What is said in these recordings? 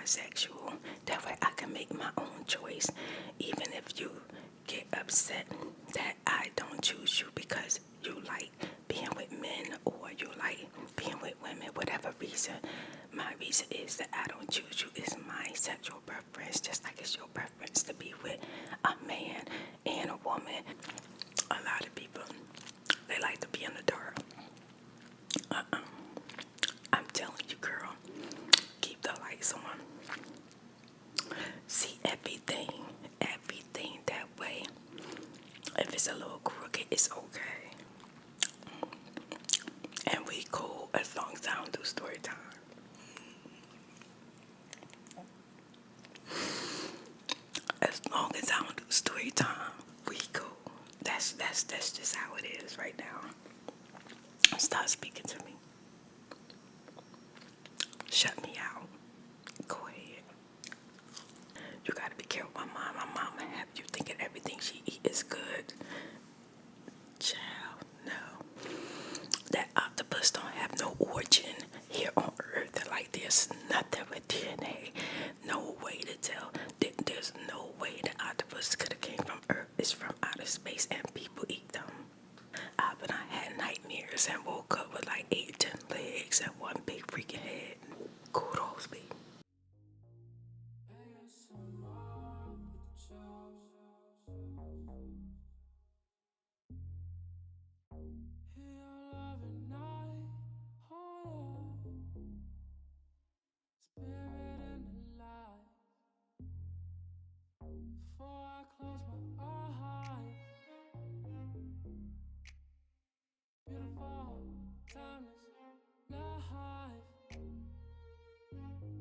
bisexual. That way I can make my own choice. Even if you get upset that I don't choose you because you like being with men or you like being with women, whatever reason, my reason is that I don't choose you is my sexual preference, just like it's your preference to be with a man and a woman. A lot of people, they like to be in the dark. I'm telling you, girl, keep the lights on. See everything that way. If it's a little crooked, it's okay. And we cool as long as I don't do story time. As long as I don't do story time, we cool. That's just how it is right now. Stop speaking to me. Shut me out. Go ahead. You gotta be careful. My mama have you thinking everything she eat is good. Child, no. That octopus don't have no origin here on Earth. Like there's nothing with DNA. No way to tell. There's no way the octopus could have came from Earth. It's from outer space and people eat them. I had nightmares and woke up with like 8, 10 legs and one big freaking head. Kudos, baby.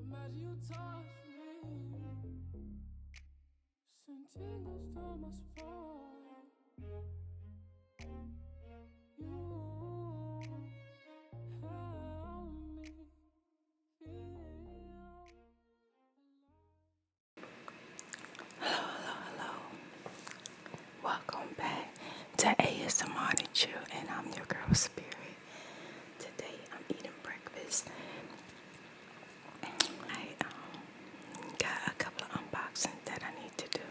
Imagine you touch me, send tingles down my spine. You help me feel. Hello. Welcome back to ASMRTheChew, and I'm your girl Spirit. Today I'm eating breakfast. I got a couple of unboxings that I need to do,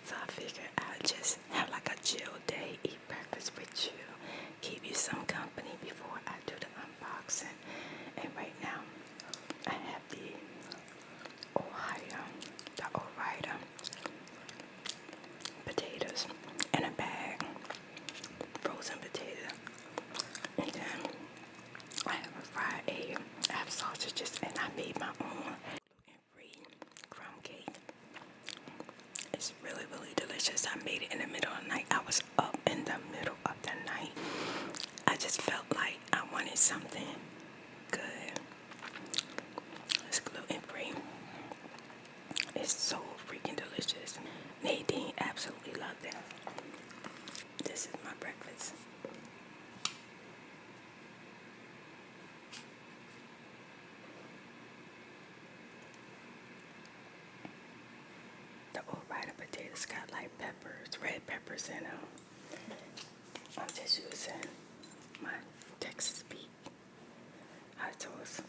so I figured I'd just have like a chill day, eat breakfast with you, keep you some company before I do the unboxing. And right now I have the Ohio potatoes in a bag, frozen potato, and then I have a fried egg, I have sausages, and I made my own gluten-free crumb cake. It's really delicious. I made it in the middle of the night. I was up in the middle of the night. I just felt like I wanted something good. It's gluten-free. It's so freaking delicious. Nadine absolutely loved it. This is my breakfast. The Ohio potatoes got like peppers, red peppers in them. I'm just using my Texas beef hot sauce.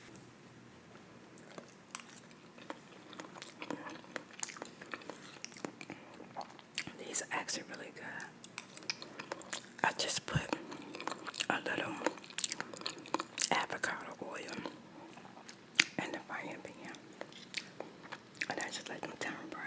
These are actually really good. I just put a little avocado oil in the frying pan, and I just let them turn brown.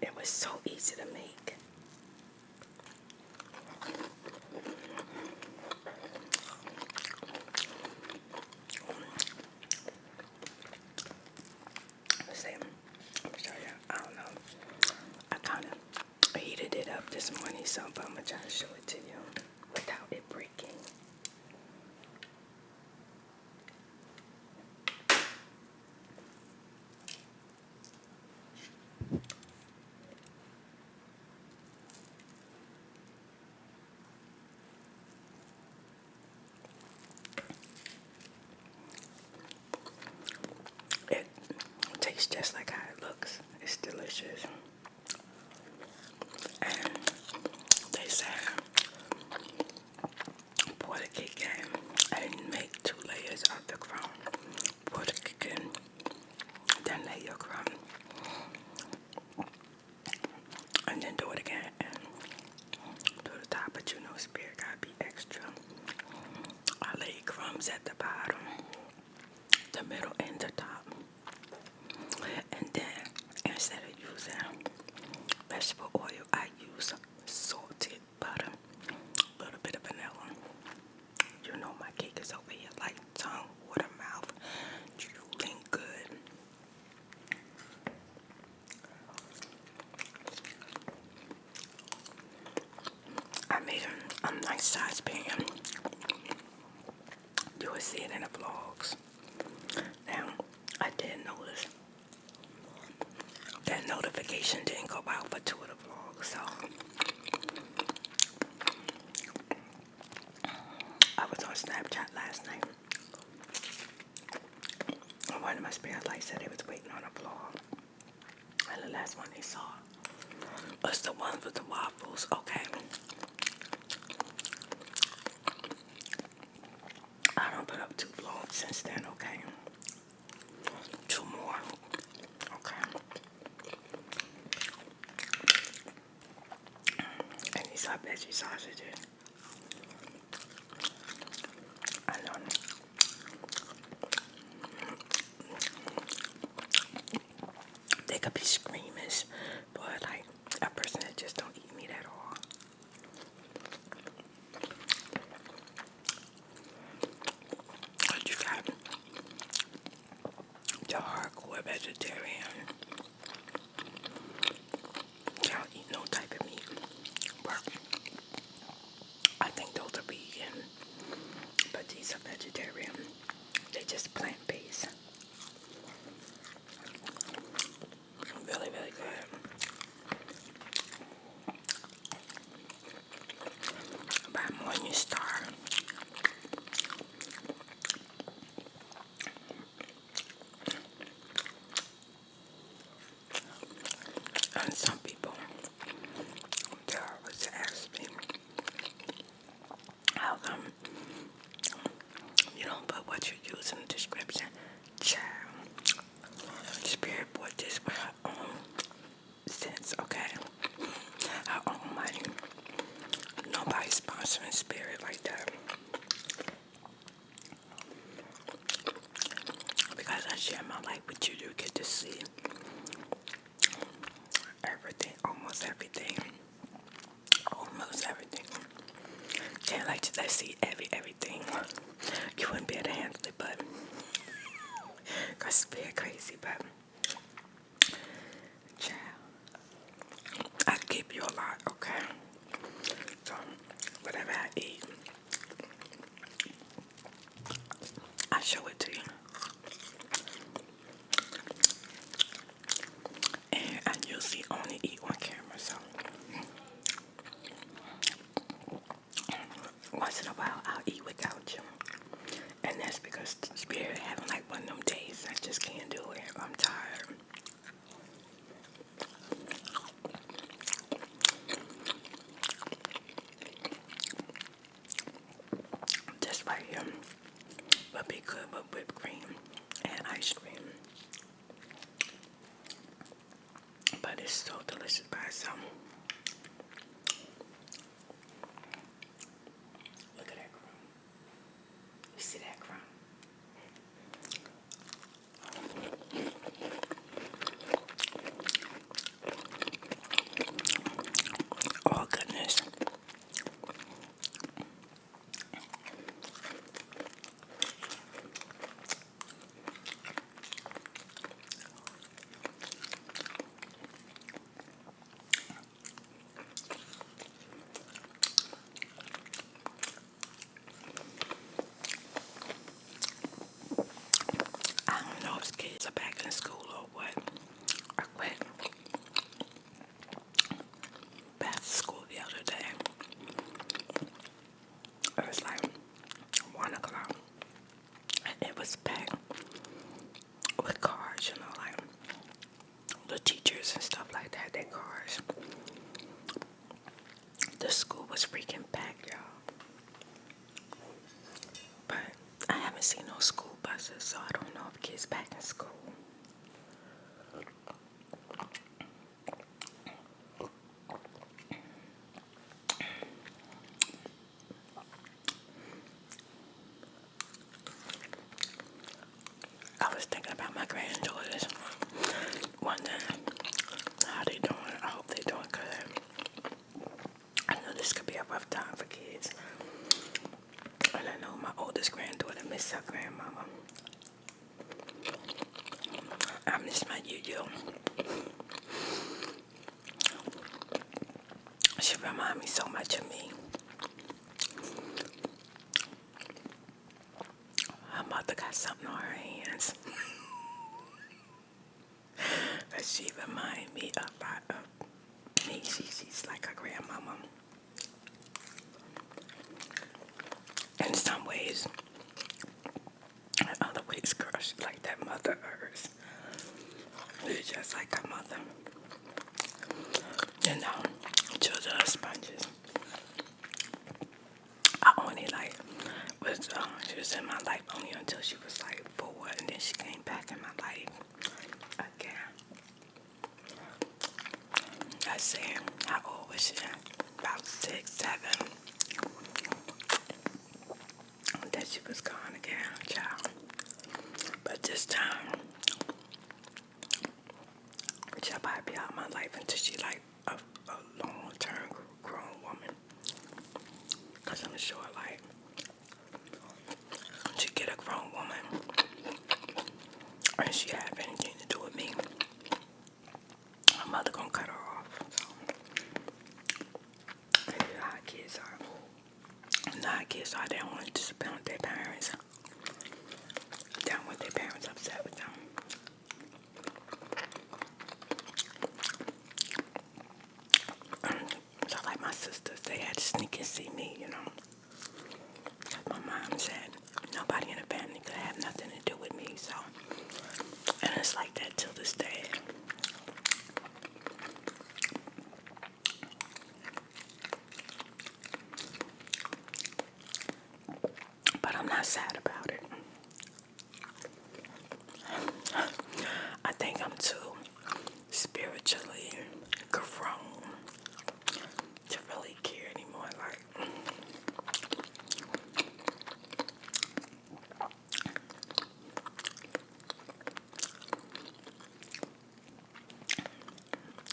It was so easy to make. Let's see. I'm gonna show you. I don't know. I kind of heated it up this morning, so I'm gonna try to show it to you without it breaking. delicious. And they said pour the cake in and make 2 layers of the crumb. Pour the cake in, then lay your crumb, and then do it again and do the top. But you know, Spirit gotta be extra. I lay crumbs at the bottom, the middle, and the top. And then instead of using vegetable oil, I use salted butter, a little bit of vanilla. You know my cake is over here like tongue, water, mouth, drooling good. I made a nice size pan. You will see it in the vlogs. Now, I did notice that notification didn't go out for 2 of the vlogs, so I was on Snapchat last night. And one of my spirit lights said they was waiting on a vlog. And the last one they saw was the one with the waffles. Okay. I don't put up 2 vlogs since then, okay? 2 more. Okay. And these are veggie sausages. I know. They could be screamers, but like a person that just don't eat meat at all. But you got the hardcore vegetarian. Can't eat no type of meat. But I think those are vegan. But these are vegetarian. They just plant-based. Really, really good. By Morning Star. And some people, they always ask me, how come you don't put what you use in the description? Child, Spirit bought this with her own sense, okay? Her own money. Nobody's sponsoring Spirit like that. Because I share my life with you, you get to see everything, almost everything. Almost everything. Can't like to let's see everything. You wouldn't be able to handle it, but cause Spirit crazy, but child, I give you a lot, okay? So whatever I eat, I show it to you. And I usually only eat on camera, so once in a while I'll eat without you. And that's because Spirit having like one of them days I just can't do it. I'm tired. This right here would be good with whipped cream and ice cream. But it's so delicious by itself. Look at that crumb. You see that crumb? Oh goodness. I don't know if kids are back in school or what. I went back to school the other day. It was like 1 o'clock. And it was packed with cars, you know, like the teachers and freaking packed, y'all. But I haven't seen no school buses, so I don't know if kids back in school. I was thinking about my granddaughters, wondering how they doing. I hope they doing good. I know this could be a rough time for kids. And I know my oldest granddaughter miss her grandmama. I miss my yo-yo. She remind me so much of me. Her mother got something on her hands. But she remind me a lot of me. She's like her grandmama. In some ways, in other ways, girl, she's like that mother of hers. She's just like her mother. You know, children are sponges. I only she was in my life only until she was like 4, and then she came back in my life again. I say, how old was she? About 6, 7. And then she was gone again, child. But this time, she'll probably be out of my life until she like a long-term grown woman. Because I'm sure like, she get a grown woman and she have anything to do with me, her mother gonna cut her off. So, you know how kids are. You know how kids are. They don't want to disappoint their parents. They don't want their parents upset with them. So like my sisters, they had to sneak and see me, you know. My mom said nobody in the family could have nothing to do with me, so. And it's like that till this day. But I'm not sad about it. I think I'm too spiritually grown to really care anymore. Like,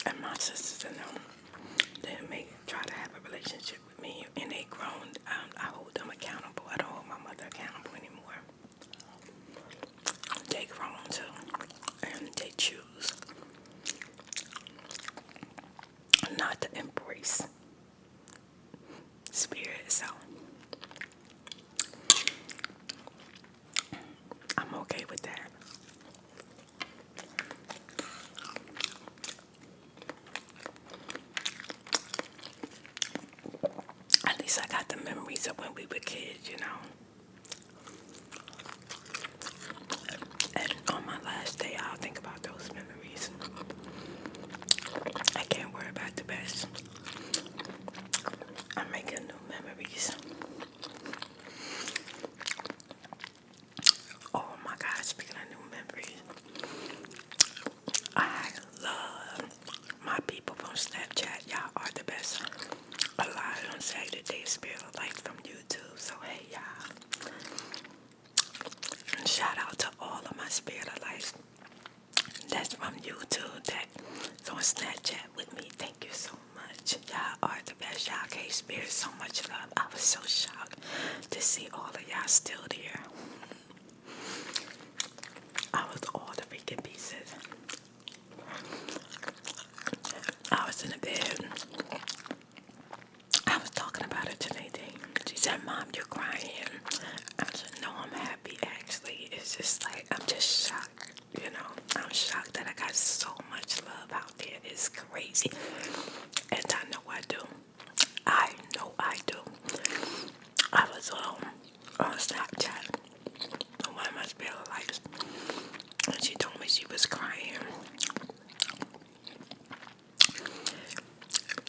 and my sisters and them, they try to have a relationship with me, and they grown. I hold them accountable. I don't hold my mother accountable anymore. They grown too, and they choose not to embrace spirit. So I'm okay with that. At least I got the memories of when we were kids, you know. And on my last day, I'll think about those memories. I can't worry about the best. I'm making new memories. Oh my God, speaking of new memories, I love my people from Snapchat. Y'all are the best. A lot of them say that they spirit of life from YouTube. So hey y'all. And shout out to all of my spirit of life that's from YouTube, that's on Snapchat with me. Thank you so much. Y'all are the best. Y'all gave spirit so much love. I was so shocked to see all of y'all still there. I was all the freaking pieces. I was in the bed. I was talking about it to Nadine. She said, Mom, you're crying. I said, no, I'm happy actually. It's just like, I'm just shocked, you know. I'm shocked that I got so much love out there. It's crazy. And I know I do. I know I do. I was on Snapchat. One of my spirit lights. And she told me she was crying.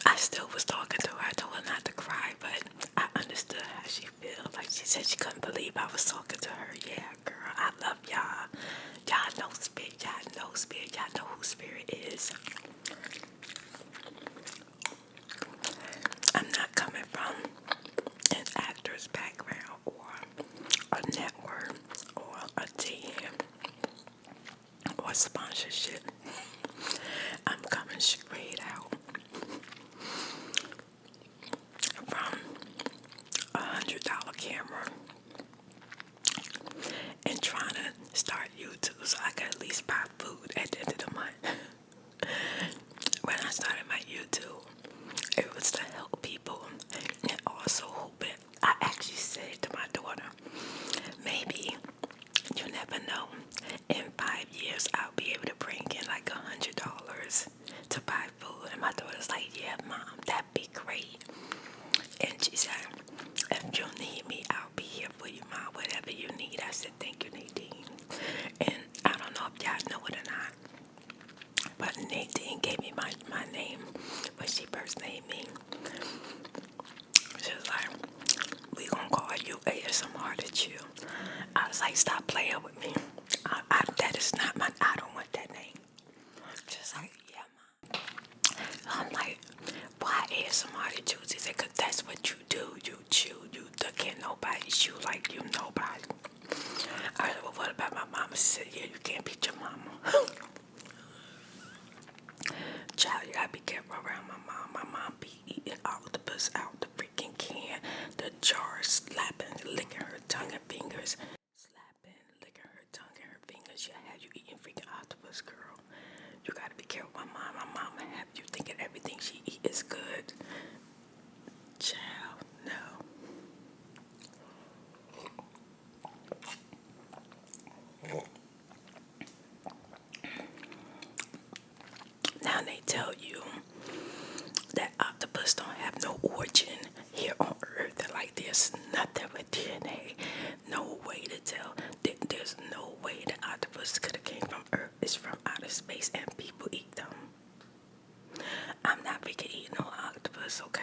I still was talking to her. I told her not to cry, but to her. Yeah, girl, I love y'all. Y'all know Spirit. Y'all know Spirit. Y'all know who Spirit is. I'm not coming from an actor's background or a network or a team or sponsorship. I'm coming straight out from $100 camera and trying to start YouTube so I can at least buy food at the end of the month. When I started my YouTube, it was to help people and also hoping. I actually said to my daughter, maybe you never know. In 5 years, I'll be able to bring in like $100 to buy food. And my daughter's like, yeah, Mom, that'd be great. And she said, if you need me, I'll be here for you, Mom. Whatever you need. I said, thank you, Nadine. And I don't know if y'all know it or not, but Nadine gave me my name when she first named me. She was like, we gonna call you ASMRTheChew. I was like, stop playing with me. That is not my, I don't want that name. Just like, yeah, Mom. I'm like, why ASMRTheChew? She said, cause that's what you do. You chew. You can't nobody chew like you nobody. I said, well, what about my mama? She said, yeah, you can't beat your mama. Child, you gotta be careful around my mom. My mom be eating octopus out the freaking can, the jar, slapping, licking her tongue and fingers. Slapping, licking her tongue and her fingers. Yeah, had you eating freaking octopus, girl. You gotta be careful with my mom. My mom have you thinking everything she eat is good. Child, no. Now they tell you that octopus don't have no origin here on Earth. Like there's nothing with DNA. No way to tell. There's no way that octopus could have came from Earth. It's from outer space and people eat them. I'm not freaking eating no octopus, okay?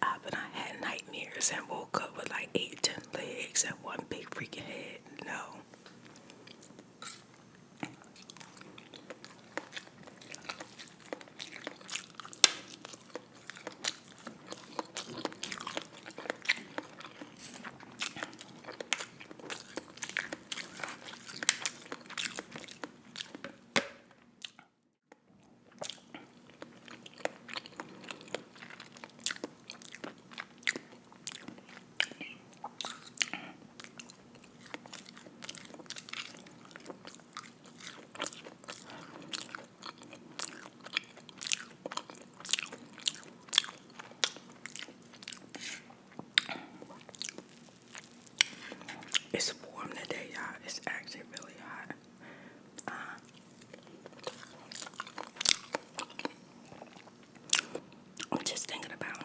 I had nightmares and woke up with like 8, 10 legs and one big freaking head. No. It's warm today, y'all. It's actually really hot. I'm just thinking about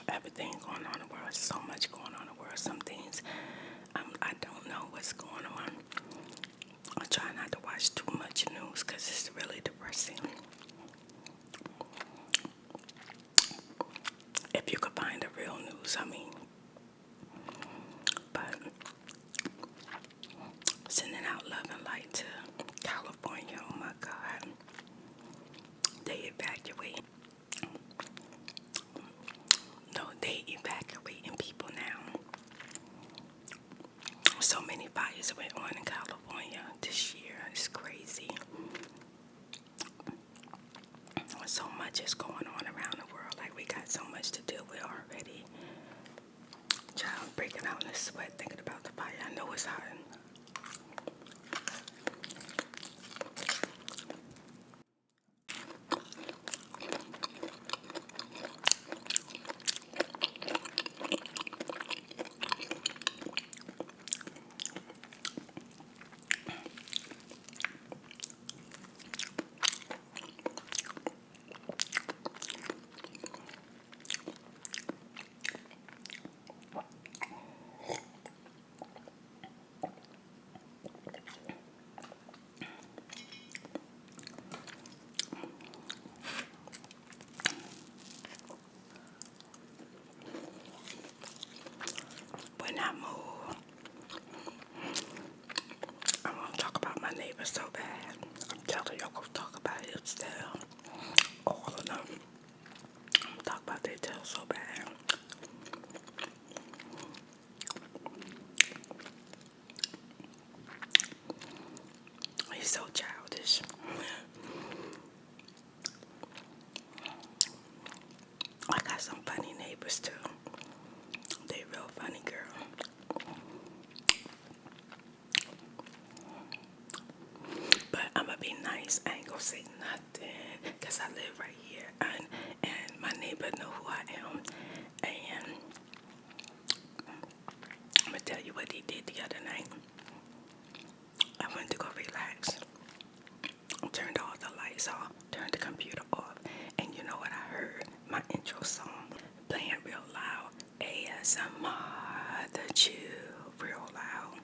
everything going on in the world. So much going on in the world. Some things I don't know what's going on. I try not to watch too much news because it's really depressing. If you could find the real news, I mean. But sending out love and light to California. Oh my God. They evacuate. No, they evacuating people now. So many fires went on in California this year. It's crazy. So much is going on around the world. Like we got so much to deal with already. Child, breaking out in the sweat thinking about the fire. I know it's hot. still, all of them. I'm talking about their tail so bad. He's so childish. I got some funny neighbors too. They real funny, girl. But I'ma be nice. I ain't gonna say nothing, cause I live right here, and my neighbor know who I am. And I'm gonna tell you what he did the other night. I went to go relax. Turned all the lights off. Turned the computer off. And you know what I heard? My intro song playing real loud. ASMRTheChew, real loud.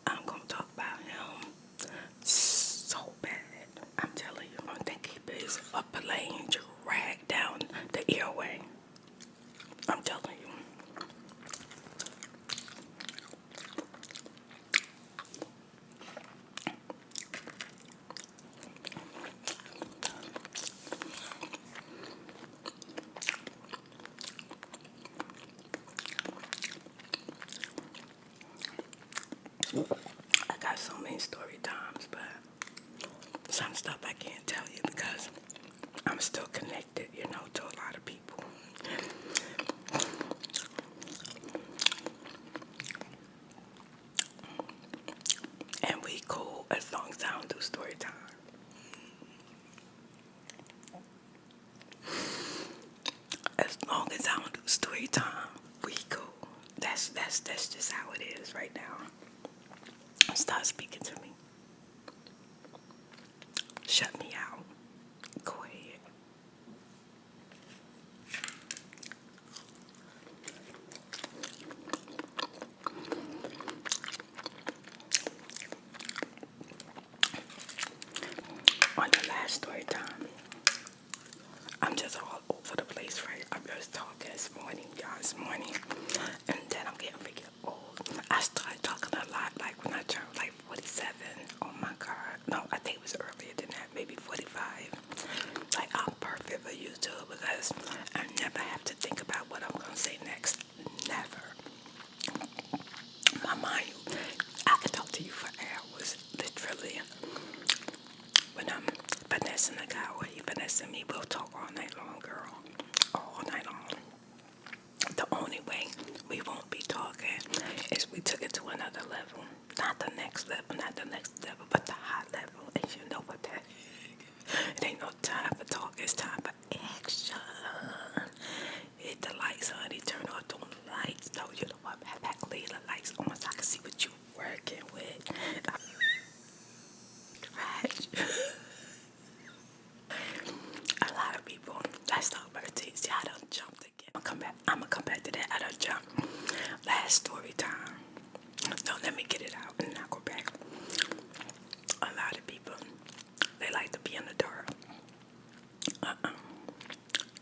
I'm gonna talk about him so bad. I'm telling you, I think he is a plane drag down the airway. I'm telling you. I got so many story times, but some stuff I can't tell you because I'm still connected, you know, to a lot of people. And we cool as long as I don't do story time. As long as I don't do story time, we cool. That's just how it is right now. Stop speaking to me. Shut me out. Go ahead. On the last story time, I'm just all over the place, right? I was talking this morning, y'all, this morning, and then I'm getting freaking old. I started talking a lot, like when I turned like 47. Oh my God. No, I think it was earlier than that, maybe 45. Like, I'm perfect for YouTube because I never have to think about what I'm going to say next. Never. My mind, I could talk to you for hours, literally. When I'm finessing a guy or he finessing me, we'll talk all night long, girl. All night long. The only way we won't be talking is we took it to another level. Not the next level, but the high level. And you know what that is. It ain't no time for talk, it's time for action. Hit the lights, honey. Turn off the lights. No, you know what? Back, leave the lights on so I can see what you working with. Trash. A lot of people, that's not birthday. See, I done jumped again. I'm gonna come back to that. I done jumped. Last story time. No, let me get it out and I'll go back. A lot of people, they like to be in the dark.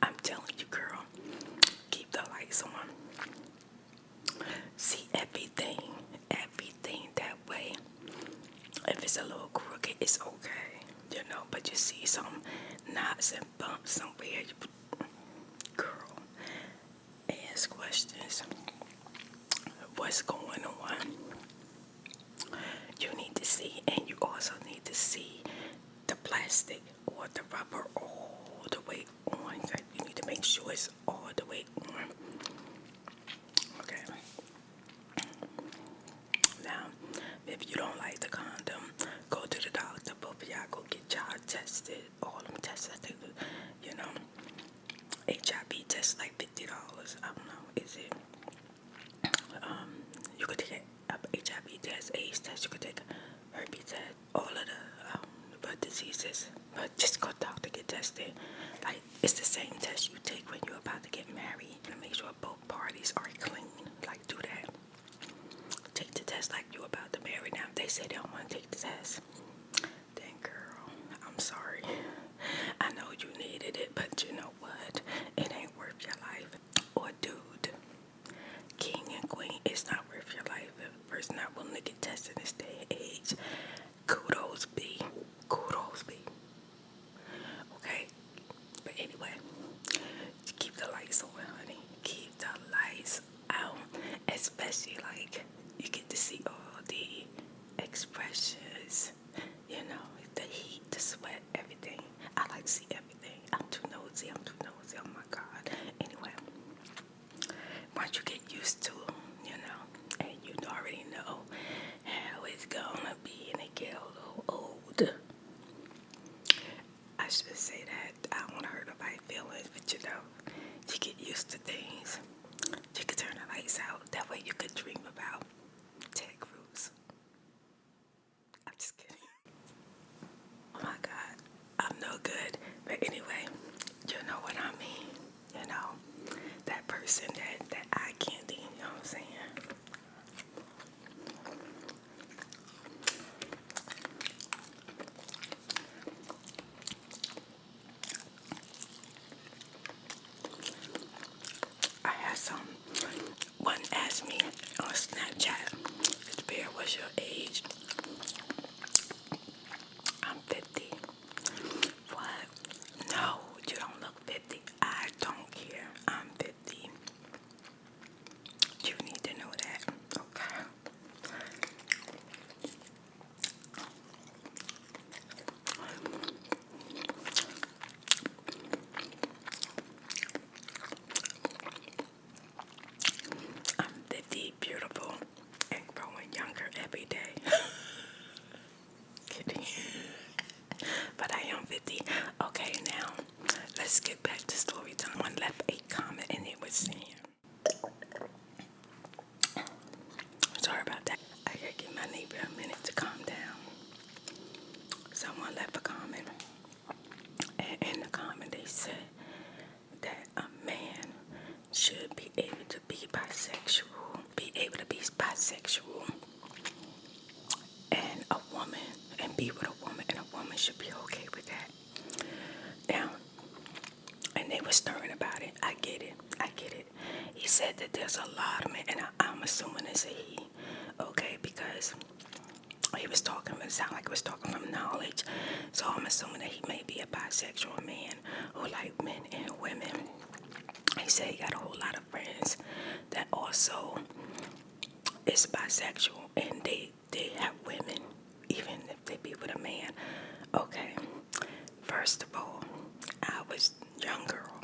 I'm telling you, girl, keep the lights on. See everything that way. If it's a little crooked, it's okay, you know. But you see some knots and bumps somewhere, girl, ask questions. What's going on? You need to see, and you also need to see the plastic or the rubber all the way on. You need to make sure it's all the way on. Okay. Now, if you don't like the condom, go to the doctor. Both of y'all go get y'all tested. All them tests, I think, you know, HIV test like $50. I don't know. Is it? You could take a HIV test, AIDS test. You could take a herpes test. All of the blood diseases. But just go to the doctor, get tested. Like, it's the same test you take when you're about to get married. And make sure both parties are clean. Like, do that. Take the test like you're about to marry. Now, if they say they don't want to take the test, then girl, I'm sorry. I know you needed it, but you know what? It ain't worth your life. Or dude, king and queen, it's not worth your life. If a person not willing to get tested in this day and age, kudos be. should say that. I don't want to hurt nobody's feelings, but you know, you get used to things. You can turn the lights out. That way you could dream about Ted Cruz. I'm just kidding. Oh my God, I'm no good. But anyway, you know what I mean. You know, that person that eye candy, you know what I'm saying? I had one asked me on Snapchat, Mr. Bear, what's your age? I'm 50. What? No, you don't look 50. I don't care. I'm 50. You need to know that. Okay. I'm 50, beautiful, and growing younger every day. Kidding. But I am 50. Okay, now let's get back to story time. One left a comment and it was saying, sorry about that. I gotta give my neighbor a minute to calm down. Someone left a comment, and in the comment they said that a man should be able to be bisexual, and a woman, and be with a woman, and a woman should be okay with that. Now, and they were stirring about it. I get it. He said that there's a lot of men, and I'm assuming it's a he, okay, because he was talking, it sounded like he was talking from knowledge. So I'm assuming that he may be a bisexual man who like men and women. He said he got a whole lot of friends that also is bisexual, and they have women, even if they be with a man. Okay, first of all, I was young girl,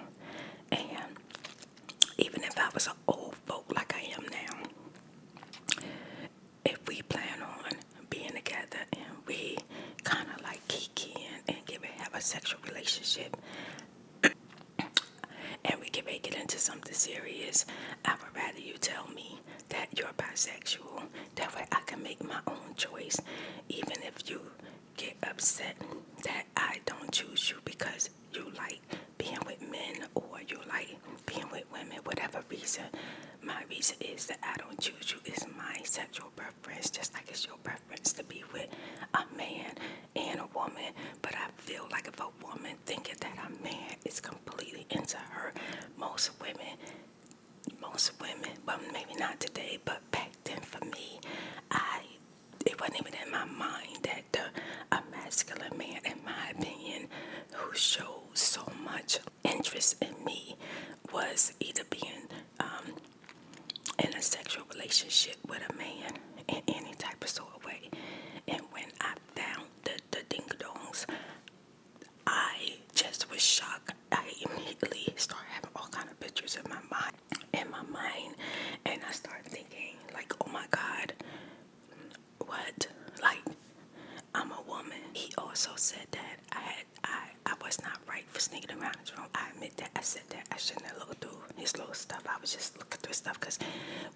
and even if I was an old folk like I am now, if we plan on being together and we kind of like kiki and have a sexual relationship, and we can make it into something serious, I would rather you tell me that you're bisexual. That way I can make my own choice, even if you get upset that I don't choose you because you like being with men or you like being with women, whatever reason. My reason is that I don't choose you. It's my sexual preference, just like it's your preference to be with a man and a woman. But I feel like if a woman thinking that a man is completely into her, most women, well, maybe not today, but back then for me, it wasn't even in my mind that a masculine man, in my opinion, who showed so much interest in me was either being in a sexual relationship with a man in any type of sort of way. And when I found the ding-dongs, I just was shocked. I immediately started having all kind of pictures in my mind, and I started thinking like, oh my God, what? Like, I'm a woman. He also said that I was not right for sneaking around his room. I admit that. I said that I shouldn't have looked through his little stuff. I was just looking through stuff because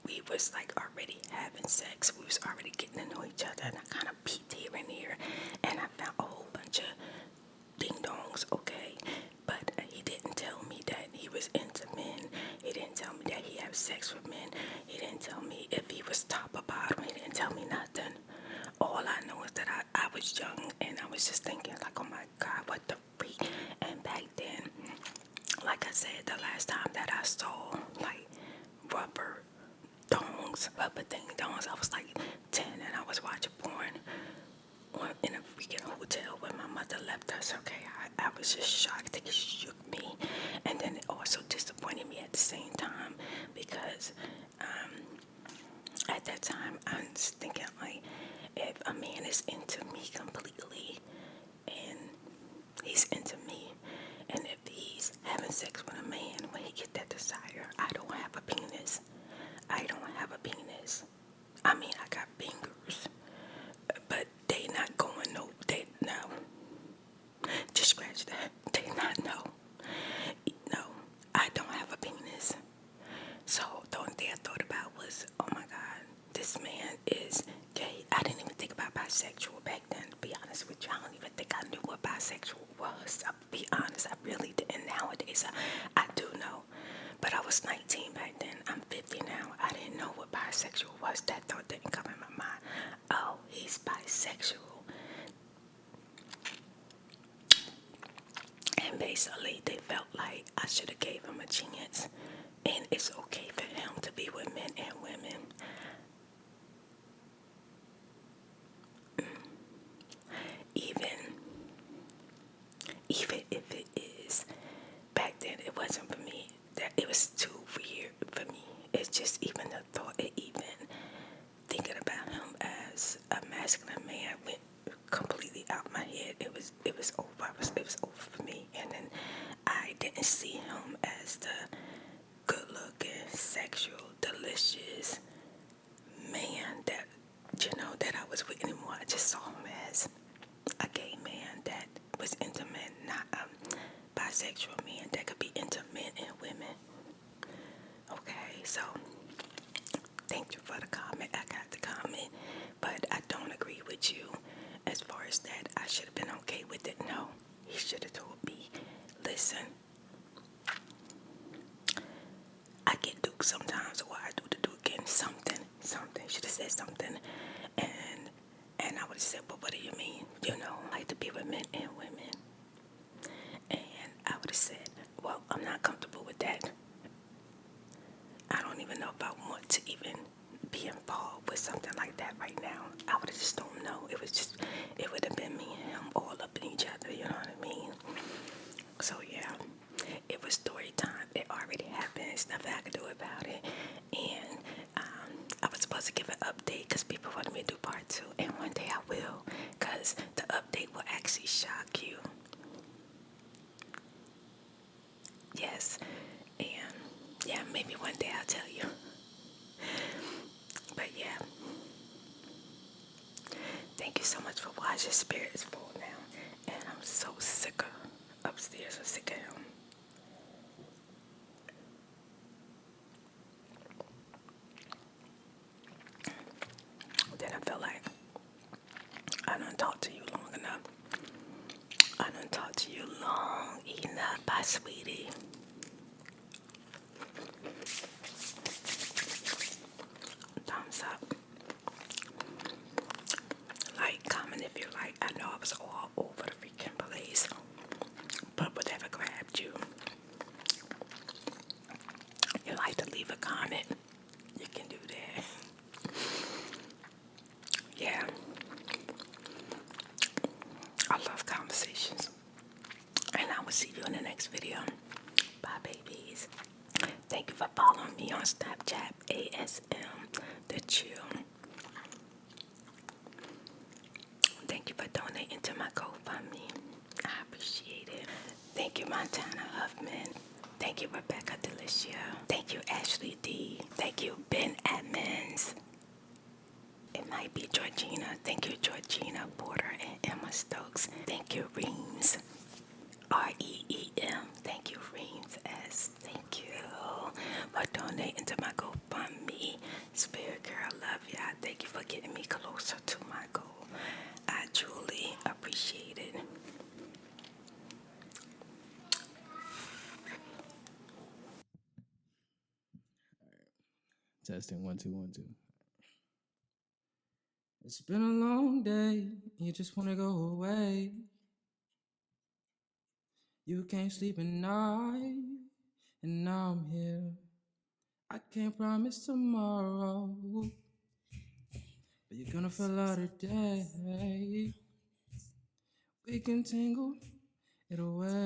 we was like already having sex. We was already getting to know each other, and I kind of peeked here and there, and I found a whole bunch of ding-dongs, okay? But he didn't tell me that he was into men. He didn't tell me that he had sex with men. He didn't tell me if he was top or bottom. He didn't tell me nothing. All I know is that I was young, and I was just thinking like, oh my God, what the freak? And back then, like I said, the last time that I saw like rubber ding-dongs, I was like 10, and I was watching porn in a freaking hotel when my mother left us. Okay, I was just shocked. It shook me, and then it also disappointed me at the same time because at that time I was thinking like, if a man is into me completely and he's into me, and if he's having sex with a man when he get that desire, I don't have a penis. I mean, I got fingers, but they not going no. Just scratch that. bisexual was. I'll be honest, I really didn't. Nowadays, I do know. But I was 19 back then. I'm 50 now. I didn't know what bisexual was. That thought didn't come in my mind. Oh, he's bisexual. And basically, they felt like I should have gave him a chance. And it's okay for him to be with men and women. Even if it is, back then it wasn't for me. That it was too weird for me. It's just even the thought of even thinking about him as a masculine man went completely out my head. It was over. It was over for me. And then I didn't see him as the good looking, sexual, delicious man that that I was with anymore. I just saw him as a gay man that was intimate, not a bisexual man that could be into men and women. Okay, so thank you for the comment. I got the comment, but I don't agree with you as far as that. I should have been okay with it. No, he should have told me, listen, I get duked sometimes, or I do the duking, something. Should have said something, and I would have said, well, what do you mean? I like to be with men and women. And I would have said, well, I'm not comfortable with that. I don't even know if I want to even be involved with something like that right now. I would have just don't know. It would have been me and him all up in each other, you know what I mean? So yeah, it was story time. It already happened. There's nothing I could do about it. And I was supposed to give an update because people wanted me to do part 2. And one day I will, because the update will actually shock you. Yes. And yeah, maybe one day I'll tell you. But yeah. Thank you so much for watching. Spirit is full now. And I'm so sick of upstairs. I'm sick of him. Then I feel like I done talked to you long enough. I done talked to you long enough. Bye, sweetie. Thumbs up. Like, comment if you like. I know I was all over the freaking place. But whatever grabbed you. You like to leave a comment. You can do that. Yeah. I love conversations. And I will see you in the next video. Bye, babies. Thank you for following me on Snapchat, ASMRTheChew. Thank you for donating to my GoFundMe. I appreciate it. Thank you, Montana Huffman. Thank you, Rebecca Delicia. Thank you, Ashley D. Thank you, Ben Edmonds. It might be Georgina. Thank you, Georgina Porter and Emma Stokes. Thank you, Reams. REEM. Thank you, Reams S. Thank you for donating to my GoFundMe. Spirit girl, love ya. Thank you for getting me closer to my goal. I truly appreciate it. Testing 1 2 1 2. It's been a long day. You just wanna go away. You can't sleep at night, and now I'm here. I can't promise tomorrow, but you're gonna feel out today. We can tangle it away.